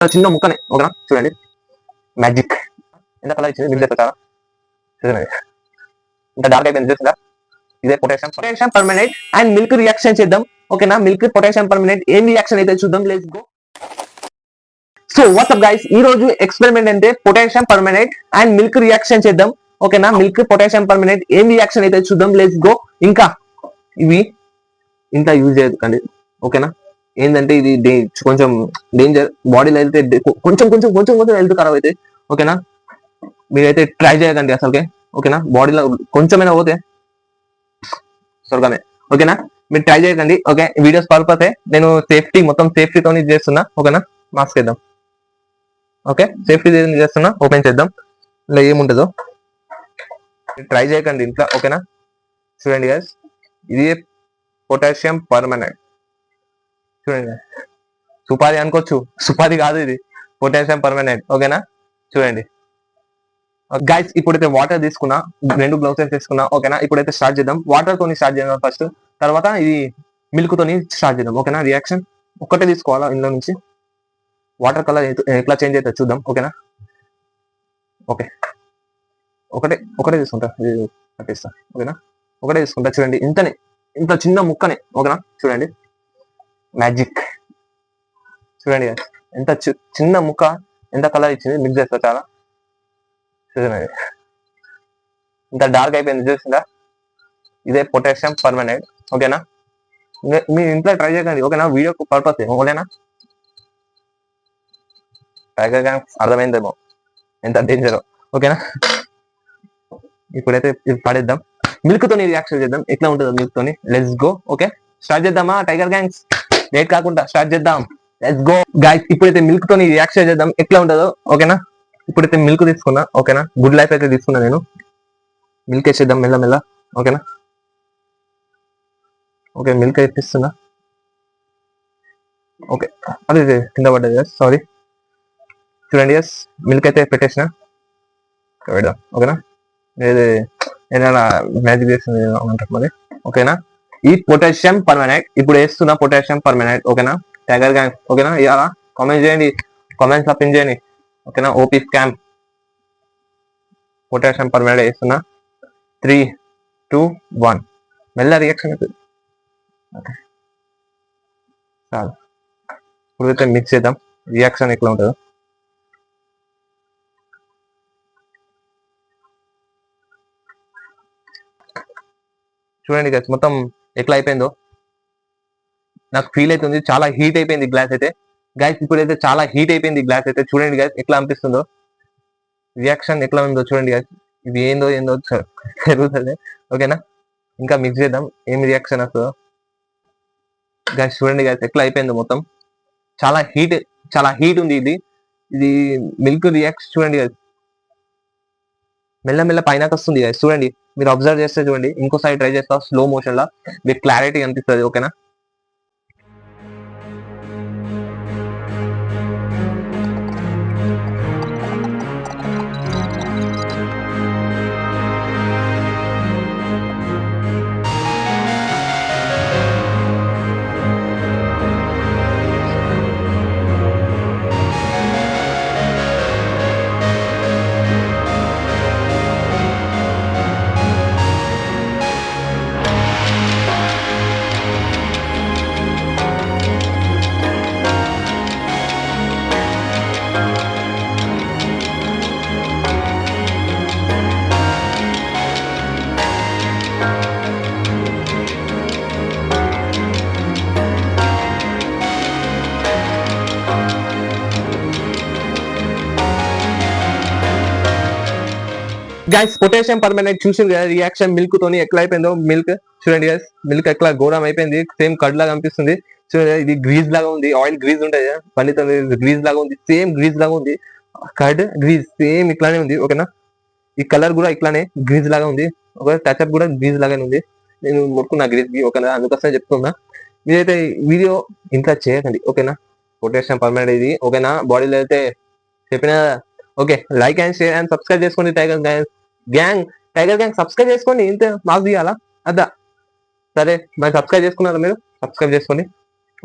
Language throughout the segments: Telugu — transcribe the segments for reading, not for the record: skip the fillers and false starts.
చిన్న ముక్కనే ఓకేనా చూడండి మ్యాజిక్ ఎంత కలర్ ఇచ్చింది మీకు చాలా చూడండి ఇంత డార్క్ అయిపోయింది చూసిందా ఇదే potassium permanent and milk reaction చేద్దాం ఓకేనా మిల్క్ పొటాషియం పర్మనెంట్ ఏం రియాక్షన్ అయితే చూద్దాం let's go so WhatsApp guys ఈ రోజు ఎక్స్పెరిమెంట్ అంటే potassium permanent and milk reaction చేద్దాం ఓకేనా మిల్క్ పొటాషియం పర్మనెంట్ ఏం రియాక్షన్ అయితే చూద్దాం లెట్స్ గో ఇంకా ఇవి ఇంత యూజ్ చేయకండి ఓకేనా ఏంటంటే ఇది కొంచెం డేంజర్ బాడీలో వెళ్తే కొంచెం కొంచెం కొంచెం కొంచెం హెల్త్ ఖరాబ్ అయితే ఓకేనా మీరైతే ట్రై చేయకండి అసలుకే ఓకేనా బాడీలో కొంచెమైనా పోతే స్వర్గమే ఓకేనా మీరు ట్రై చేయకండి ఓకే వీడియోస్ పర్పస్ నేను సేఫ్టీ మొత్తం సేఫ్టీతో చేస్తున్నా ఓకేనా మాస్క్ వేద్దాం ఓకే సేఫ్టీ చేస్తున్నా ఓపెన్ చేద్దాం ఇలా ఏముంటుందో ట్రై చేయకండి ఇంట్లో ఓకేనా చూడండి గైస్ ఇది పొటాషియం పర్మనెంట్ చూడండి సుపారి అనుకోవచ్చు సుపారి కాదు ఇది పొటాషియం పర్మనెంట్ ఓకేనా చూడండి గైస్ ఇప్పుడైతే వాటర్ తీసుకున్నా 2 గ్లౌసెస్ తీసుకున్నా ఓకేనా ఇప్పుడైతే స్టార్ట్ చేద్దాం వాటర్ తోని స్టార్ట్ చేద్దాం ఫస్ట్ తర్వాత ఇది మిల్క్ తోని స్టార్ట్ చేద్దాం ఓకేనా రియాక్షన్ ఒక్కటే తీసుకోవాలా ఇందులో నుంచి వాటర్ కలర్ ఎట్లా చేంజ్ అయితే చూద్దాం ఓకేనా ఓకే ఒకటే తీసుకుంటా పట్టిస్తా ఓకేనా ఒకటే తీసుకుంటా చూడండి ఇంత చిన్న ముక్కనే ఓకేనా చూడండి మ్యాజిక్ చూడండి ఎంత చిన్న ముక్క ఎంత కలర్ ఇచ్చింది మిక్స్ చేస్తా చాలా చూడండి ఇంత డార్క్ అయిపోయింది చూసిందా ఇదే పొటాషియం పర్మనెంట్ ఓకేనా మీ ఇంట్లో ట్రై చేయకండి ఓకేనా వీడియో పర్పస్ ఓకేనా టైగర్ గ్యాంగ్ అర్థమైందేమో ఎంత డేంజర్ ఓకేనా ఇప్పుడైతే ఇది పడేద్దాం మిల్క్ తోని రియాక్షన్ చేద్దాం ఎట్లా ఉంటుందో మిల్క్ తోని లెట్స్ గో ఓకే స్టార్ట్ చేద్దామా టైగర్ గ్యాంగ్స్ లేట్ కాకుండా స్టార్ట్ చేద్దాం లెట్స్ గో గైస్ ఇప్పుడైతే మిల్క్ తోని రియాక్షన్ చేద్దాం ఎట్లా ఉంటుందో ఓకేనా ఇప్పుడైతే మిల్క్ తీసుకున్నా ఓకేనా గుడ్ లైఫ్ అయితే తీసుకున్నా నేను మిల్క్ వేసేద్దాం మెల్ల ఓకేనా ఓకే మిల్క్ వేపిస్తున్నా ఓకే అదే కింద పడ్డది సారీ చూడండి ఎస్ మిల్క్ అయితే పెట్టేసిన పెడదాం ఓకేనా ఇది ఏదైనా మ్యాజిక్ చేస్తుంది అంటారు మరి ఓకేనా ఈ పొటాషియం పర్మనెంట్ ఇప్పుడు వేస్తున్నా పొటాషియం పర్మనెంట్ ఓకేనా టైగర్ గ్యాంగ్ ఓకేనా ఇవాళ కామెంట్ చేయండి కామెంట్స్ లో పిన్ చేయండి ఓకేనా ఓపీ స్కామ్ పొటాషియం పర్మనెంట్ వేస్తున్నా 3, 2, 1 మెల్ల రియాక్షన్ అవుతుంది ఓకే చాలు ఇప్పుడైతే మిక్స్ చేద్దాం రియాక్షన్ ఎట్లా ఉంటుందో చూడండి గైస్ మొత్తం ఎట్లా అయిపోయిందో నాకు ఫీల్ అవుతుంది చాలా హీట్ అయిపోయింది గ్లాస్ అయితే గైస్ ఇప్పుడైతే చాలా హీట్ అయిపోయింది గ్లాస్ అయితే చూడండి గైస్ ఎట్లా అనిపిస్తుందో రియాక్షన్ ఎట్లా ఉందో చూడండి గైస్ ఇది ఏందో జరుగుతుంది ఓకేనా ఇంకా మిక్స్ చేద్దాం ఏం రియాక్షన్ వస్తుందో గైస్ చూడండి గైస్ ఎట్లా అయిపోయిందో మొత్తం చాలా హీట్ ఉంది ఇది మిల్క్ రియాక్షన్ చూడండి గైస్ మెల్ల పైనకి వస్తుంది గైస్ చూడండి మీరు అబ్జర్వ్ చేస్తే చూడండి ఇంకోసారి ట్రై చేస్తా స్లో మోషన్ లా మీకు క్లారిటీ అనిపిస్తుంది ఓకేనా గైస్ పొటాషియం పర్మనెంట్ చూసింది కదా రియాక్షన్ మిల్క్ తోని ఎట్లా అయిపోయిందో మిల్క్ చూడండి గైస్ మిల్క్ ఎట్లా ఘోరం అయిపోయింది సేమ్ కడ్ లాగా అనిపిస్తుంది చూడండి ఇది గ్రీజ్ లాగా ఉంది ఆయిల్ గ్రీజ్ ఉంటుంది పన్నీతో గ్రీజ్ లాగా ఉంది సేమ్ గ్రీజ్ లాగా ఉంది కడ్ గ్రీజ్ సేమ్ ఇట్లానే ఉంది ఓకేనా ఈ కలర్ కూడా ఇట్లానే గ్రీజ్ లాగా ఉంది ఒక టచ్అప్ కూడా గ్రీజ్ లాగానే ఉంది నేను ముట్టుకున్నా గ్రీజ్ కి ఓకేనా అందుకోసం చెప్తున్నా మీరైతే వీడియో ఇంట్లో చేయకండి ఓకేనా పొటాషియం పర్మనెంట్ ఇది ఓకేనా బాడీలో అయితే చెప్పిన okay like and share and subscribe చేసుకోండి టైగర్ గ్యాంగ్ సబ్స్క్రైబ్ చేసుకోండి ఇంత మాకు తీయాలా అద్దా సరే మరి సబ్స్క్రైబ్ చేసుకున్నారా మీరు సబ్స్క్రైబ్ చేసుకోండి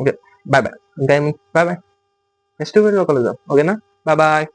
ఓకే బాయ్ ఇంకా బాయ్ నెక్స్ట్ వీడియో కలుద్దాం. ఓకేనా? Bye bye.